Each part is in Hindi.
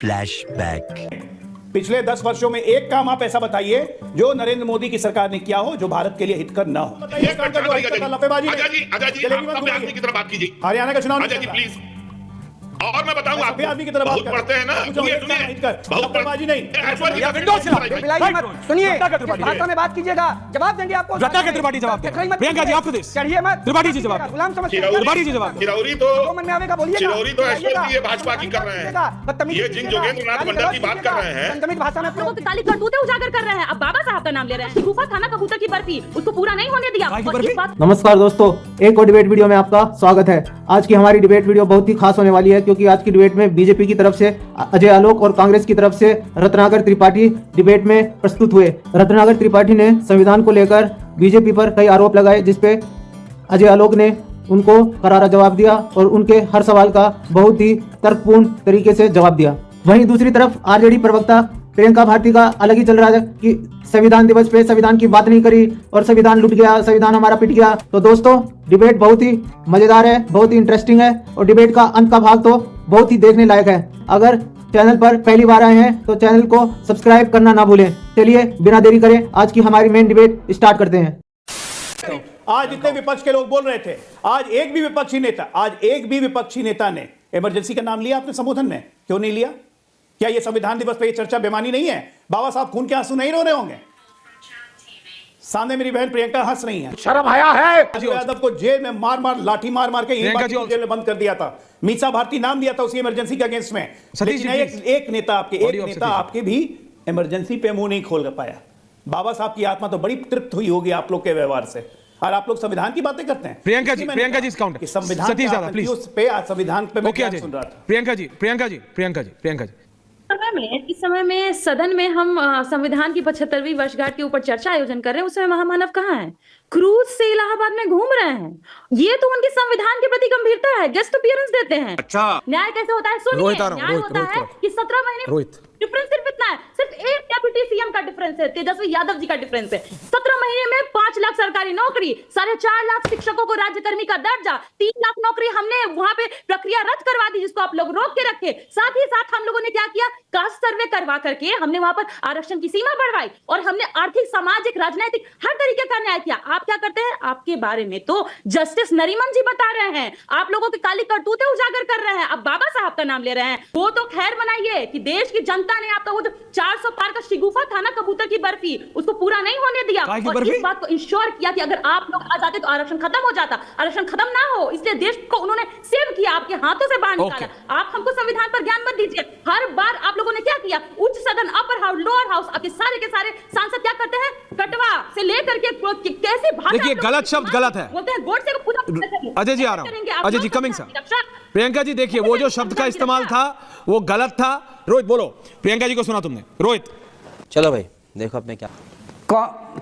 फ्लैशबैक। पिछले 10 वर्षों में एक काम आप ऐसा बताइए जो नरेंद्र मोदी की सरकार ने किया हो जो भारत के लिए हितकर ना हो। लफेबाजी आदमी की तरफ बात कीजिए। हरियाणा का चुनाव प्लीज। और मैं बताऊंगा आपको, आदमी की तरफ बहुत पढ़ते हैं ना, लफेबाजी नहीं। सुनिए, भाषा में बात कीजिएगा, जवाब देंगे आपको। त्रिपाठी जवाब दें। प्रियंका जी आपको देश चढ़िए मत। त्रिपाठी जी जवाब गुलाम समझ त्रिपाठी जी जवाब चिरौरी तो मन में आवेगा बोलिएगा। चिरौरी तो ये भाजपा की कर रहे हैं। ये जिन जोगेंद्रनाथ मंडल की बात कर रहे हैं, संगमित भाषा में लोगों की काली करतूतें उजागर कर रहे हैं। अब बाबा साहब का नाम ले रहे हैं। गुफा खाना कबूतर की बर्फी उसको पूरा नहीं होने दिया। और इस बात नमस्कार दोस्तों, एक और डिबेट वीडियो में आपका स्वागत है। आज की हमारी डिबेट वीडियो बहुत ही खास होने वाली है क्योंकि आज की डिबेट में बीजेपी की तरफ से अजय आलोक और कांग्रेस की तरफ से रत्नाकर त्रिपाठी डिबेट में प्रस्तुत हुए। रत्नाकर त्रिपाठी ने संविधान को लेकर बीजेपी पर कई आरोप लगाए जिसपे अजय आलोक ने उनको करारा जवाब दिया और उनके हर सवाल का बहुत ही तर्कपूर्ण तरीके से जवाब दिया। वहीं दूसरी तरफ आरजेडी प्रवक्ता प्रियंका भारती का अलग ही चल रहा है कि संविधान दिवस पे संविधान की बात नहीं करी और संविधान लुट गया, संविधान हमारा पिट गया। तो दोस्तों डिबेट बहुत ही मजेदार है, बहुत ही इंटरेस्टिंग है और डिबेट का अंत का भाग तो बहुत ही देखने लायक है। अगर चैनल पर पहली बार आए हैं तो चैनल को सब्सक्राइब करना ना भूलें। चलिए बिना देरी करे आज की हमारी मेन डिबेट स्टार्ट करते हैं। आज जितने विपक्ष के लोग बोल रहे थे, आज एक भी विपक्षी नेता ने इमरजेंसी का नाम लिया अपने संबोधन में? क्यों नहीं लिया? क्या ये संविधान दिवस पे ये चर्चा बेमानी नहीं है? बाबा साहब खून के आंसू नहीं रो रहे होंगे? सामने मेरी बहन प्रियंका हंस रही है। शर्म आया है। यादव को जेल में लाठी मार के जेल में बंद कर दिया था। मीसा भारती नाम दिया था उसी इमरजेंसी के अगेंस्ट में। लेकिन एक नेता आपके भी इमरजेंसी पे मुंह नहीं खोल पाया। बाबा साहब की आत्मा तो बड़ी तृप्त हुई होगी आप लोग के व्यवहार से, और आप लोग संविधान की बातें करते हैं। प्रियंका जी काउंटर संविधान पे क्या सुन रहा था? प्रियंका जी इस समय में सदन में हम संविधान की 75वीं वर्षगांठ के ऊपर चर्चा आयोजन कर रहे हैं। उस समय महामानव कहाँ है? क्रूज से इलाहाबाद में घूम रहे हैं। ये तो उनके संविधान के प्रति गंभीरता है। गेस्ट अपीयरेंस देते हैं। अच्छा न्याय कैसे होता है? सुनिए, न्याय होता है कि 17 महीने डिफरेंस सिर्फ इतना है, सिर्फ एक डेप्यूटी सीएम का डिफरेंस है, तेजस्वी यादव जी का डिफरेंस है। 17 महीने में 5 लाख सरकारी नौकरी, 4.5 लाख शिक्षकों को राज्यकर्मी का दर्जा, 3 लाख नौकरी हमने वहां पे प्रक्रिया रद्द करवा दी जिसको आप लोग रोक के रखे। साथ ही साथ हम लोगों ने क्या किया? कास्ट सर्वे करवा करके हमने वहां पर आरक्षण की सीमा बढ़वाई और हमने आर्थिक, सामाजिक, राजनीतिक हर तरीके का न्याय किया। आप क्या करते हैं? आपके बारे में तो जस्टिस नरीमन जी बता रहे हैं, आप लोगों की काली करतूतें उजागर कर रहे हैं। अब बाबा साहब का नाम ले रहे हैं। वो तो खैर मनाइए कि देश की जनता ने आपका वो जो 400 पार का शिगुफा था ना, कबूतर की बर्फी, उसको पूरा नहीं होने दिया और इस बात को इंश्योर किया कि अगर आप लोग आ जाते तो आरक्षण खत्म हो जाता। आरक्षण खत्म ना हो इसलिए देश को उन्होंने सेव किया, आपके हाथों से बाहर निकाला। आप हमको संविधान पर ज्ञान मत दीजिए। हर बार आप लोगों ने क्या किया? उच्च सदन, अपर हाउस, लोअर हाउस, आपके सारे के सारे सांसद क्या करते हैं? कटवा से लेकर के कैसे भाषा, देखिए गलत शब्द गलत है। बोलते हैं गोडसे को पूरा। अजय जी आ रहा हूं। Ajay ji coming sir. प्रियंका जी देखिए वो जो शब्द का इस्तेमाल था वो गलत था। रोहित बोलो, प्रियंका जी को सुना तुमने? रोहित चलो भाई देखो अपने क्या।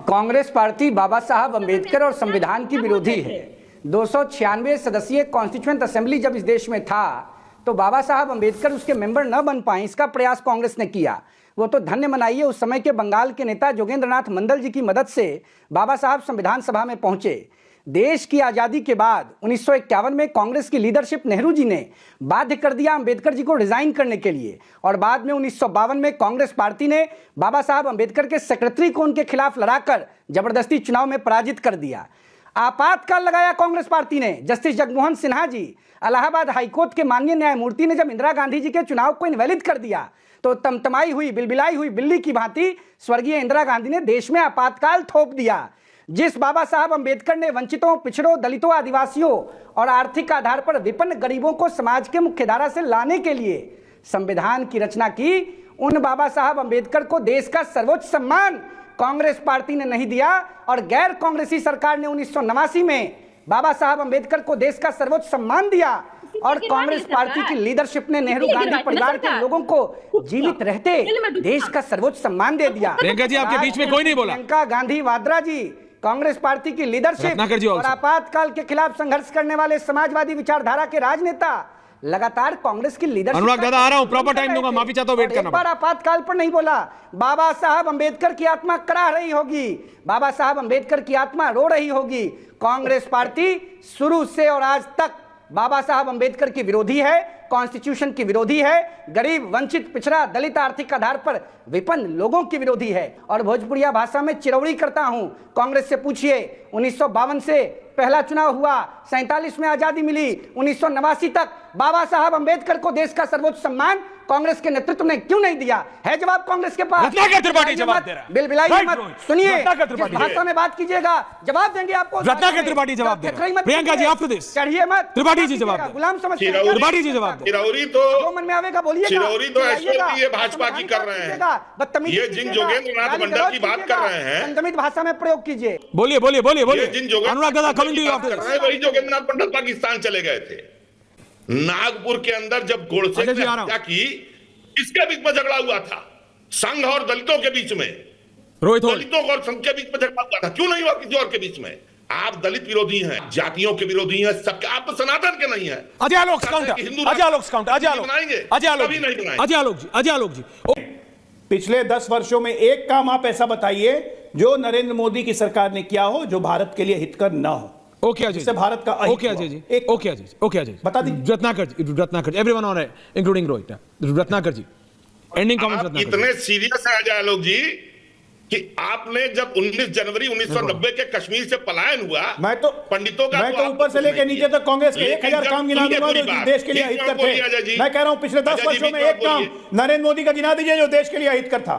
कांग्रेस पार्टी बाबा साहब अंबेडकर और संविधान की विरोधी है। 296 सदस्यीय कॉन्स्टिट्यूएंट असेंबली जब इस देश में था तो बाबा साहब अंबेडकर उसके मेंबर न बन पाए, इसका प्रयास कांग्रेस ने किया। वो तो धन्य मनाइए, उस समय के बंगाल के नेता जोगेंद्रनाथ मंडल जी की मदद से बाबा साहब संविधान सभा में पहुंचे। देश की आज़ादी के बाद 1951 में कांग्रेस की लीडरशिप नेहरू जी ने बाध्य कर दिया अंबेडकर जी को रिजाइन करने के लिए और बाद में 1952 में कांग्रेस पार्टी ने बाबा साहब अंबेडकर के सेक्रेटरी को उनके खिलाफ लड़ाकर जबरदस्ती चुनाव में पराजित कर दिया। आपातकाल लगाया कांग्रेस पार्टी ने। जस्टिस जगमोहन सिन्हा जी, इलाहाबाद हाईकोर्ट के माननीय न्यायमूर्ति ने जब इंदिरा गांधी जी के चुनाव को इनवैलिड कर दिया तो तमतमाई हुई, बिलबिलाई हुई बिल्ली की भांति स्वर्गीय इंदिरा गांधी ने देश में आपातकाल थोप दिया। जिस बाबा साहब अंबेडकर ने वंचितों, पिछड़ों, दलितों, आदिवासियों और आर्थिक आधार पर विपन्न गरीबों को समाज के मुख्यधारा से लाने के लिए संविधान की रचना की, उन बाबा साहब अंबेडकर को देश का सर्वोच्च सम्मान कांग्रेस पार्टी ने नहीं दिया और गैर कांग्रेसी सरकार ने 1989 में बाबा साहब अंबेडकर को देश का सर्वोच्च सम्मान दिया और कांग्रेस पार्टी की लीडरशिप ने नेहरू गांधी परिवार के लोगों को जीवित रहते देश का सर्वोच्च सम्मान दे दिया। प्रियंका जी आपके बीच में कोई नहीं बोला। प्रियंका गांधी वाड्रा जी, कांग्रेस पार्टी की लीडरशिप और आपातकाल के खिलाफ संघर्ष करने वाले समाजवादी विचारधारा के राजनेता लगातार कांग्रेस की लीडरशिप। अनुराग दादा आ रहा हूं, प्रॉपर टाइम दूंगा, माफी चाहता हूं, वेट करना। बार आपातकाल पर नहीं बोला। बाबा साहब अंबेडकर की आत्मा कराह रही होगी, बाबा साहब अंबेडकर की आत्मा रो रही होगी। कांग्रेस पार्टी शुरू से और आज तक बाबा साहब अंबेडकर की विरोधी है, कॉन्स्टिट्यूशन की विरोधी है, गरीब, वंचित, पिछड़ा, दलित आर्थिक आधार पर विपन्न लोगों की विरोधी है। और भोजपुरिया भाषा में चिरौड़ी करता हूं, कांग्रेस से पूछिए 1952 से पहला चुनाव हुआ, 47 में आजादी मिली, 1989 तक बाबा साहब अंबेडकर को देश का सर्वोच्च सम्मान कांग्रेस के नेतृत्व ने क्यों नहीं दिया? है जवाब कांग्रेस के पास? रत्नाकर त्रिपाठी जवाब दे रहा है। बिलबिलाइए मत, सुनिए, जिस भाषा में बात कीजिएगा जवाब देंगे आपको। रत्नाकर त्रिपाठी जवाब दे रहा है। प्रियंका जी आफ्टर दिस चढ़िए मत, त्रिपाठी जी जवाब दे। गुलाम समझ त्रिपाठी जी जवाब दे। चिरौरी तो जो मन में आवेगा बोलिएगा। चिरौरी तो ऐश्वर्य ये भाजपा की कर रहे हैं। ये जिन जोगेंद्र नाथ मंडल की बात कर रहे हैं, संयमित भाषा में प्रयोग कीजिए। बोलिए बोलिए बोलिए बोलिए। जिन जोगेंद्र अनुराग दादा coming to you after this. वही जोगेंद्र नाथ मंडल पाकिस्तान चले गए थे। नागपुर के अंदर जब गोडसे ने हत्या की, किसके बीच में झगड़ा हुआ था? संघ और दलितों के बीच में। रोहित दलितों और संघ के बीच में झगड़ा हुआ था, क्यों नहीं हुआ किसी और के बीच में? आप दलित विरोधी हैं, जातियों के विरोधी हैं, सबके। आप तो सनातन के नहीं हैं। अजय आलोक काउंटर, अजय आलोक काउंटर, अजय आलोक, अजय आलोक, कभी नहीं बनाएंगे। अजय आलोक जी, अजय आलोक जी। पिछले 10 वर्षों में एक काम आप ऐसा बताइए जो नरेंद्र मोदी की सरकार ने किया हो, जो भारत के लिए हितकर ना हो। ओके अजय जी, भारत का okay Ajay ji, okay Ajay ji, okay Ajay ji, बता दीजिए। रत्नाकर जी, एवरीवन ऑन है इंक्लूडिंग रोहित। रत्नाकर जी, एंडिंग कमेंट। आप इतने सीरियस हैं अजय आलोक जी कि आपने जब 19 जनवरी 1990 के कश्मीर से पलायन हुआ, मैं तो पंडितों का ऊपर से लेकर नीचे तक कांग्रेस के 1000 काम गिना दूंगा जो देश के लिए हितकर थे। मैं कह रहा हूं पिछले 10 वर्षों में एक काम नरेंद्र मोदी का गिना दीजिए जो देश के लिए हितकर था।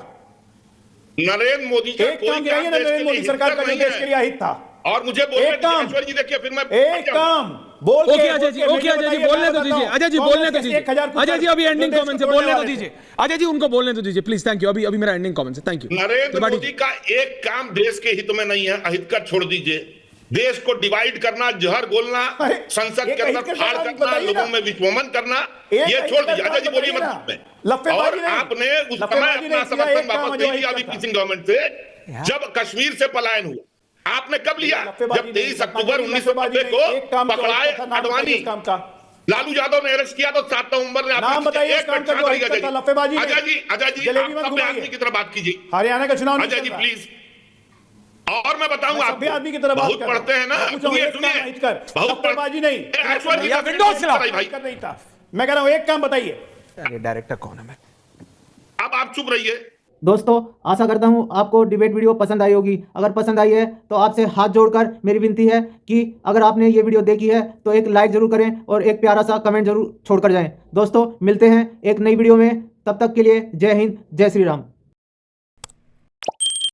नरेंद्र मोदी का एक काम गिनाइए नरेंद्र मोदी सरकार का जो देश के लिए हित था। और मुझे बोलने दीजिए जी, देखिए फिर मैं एक काम बोल के। ओके अजय जी, ओके अजय जी, बोलने तो दीजिए। अजय जी बोलने तो दीजिए। अजय जी अभी एंडिंग कमेंट से बोलने तो दीजिए। अजय जी उनको बोलने तो दीजिए प्लीज। Thank you. अभी मेरा एंडिंग कमेंट है। Thank you. नरेंद्र मोदी का एक काम देश के हित में नहीं है, अहित कर छोड़ दीजिए। देश को डिवाइड करना, जहर बोलना, संसद के अंदर फाड़ करना, लोगों में विषमन करना, ये छोड़ दीजिए। अजय जी बोलिए मत। और आपने उस समय अपना समर्थन वापस ले लिया वीपी सिंह गवर्नमेंट से, जब कश्मीर से पलायन हुआ। आपने कब लिया? जब 23 अक्टूबर 1990 को पकड़ाए अडवाणी, लालू यादव ने अरेस्ट किया तो 7 नवंबर ने नाम बताइए अजय जी, आदमी की तरह बात कीजिए। हरियाणा का चुनाव अजय जी प्लीज। और मैं बताऊंगा आपको, आदमी की तरह बहुत पढ़ते हैं ना, सुनिए बहुत लफेबाजी नहीं। भाई मैं कह रहा हूं एक काम बताइए। डायरेक्टर कौन है? अब आप चुप रहिए। दोस्तों आशा करता हूं आपको डिबेट वीडियो पसंद आई होगी। अगर पसंद आई है तो आपसे हाथ जोड़कर मेरी विनती है कि अगर आपने ये वीडियो देखी है तो एक लाइक जरूर करें और एक प्यारा सा कमेंट जरूर छोड़कर जाएं। दोस्तों मिलते हैं एक नई वीडियो में, तब तक के लिए जय हिंद, जय श्री राम।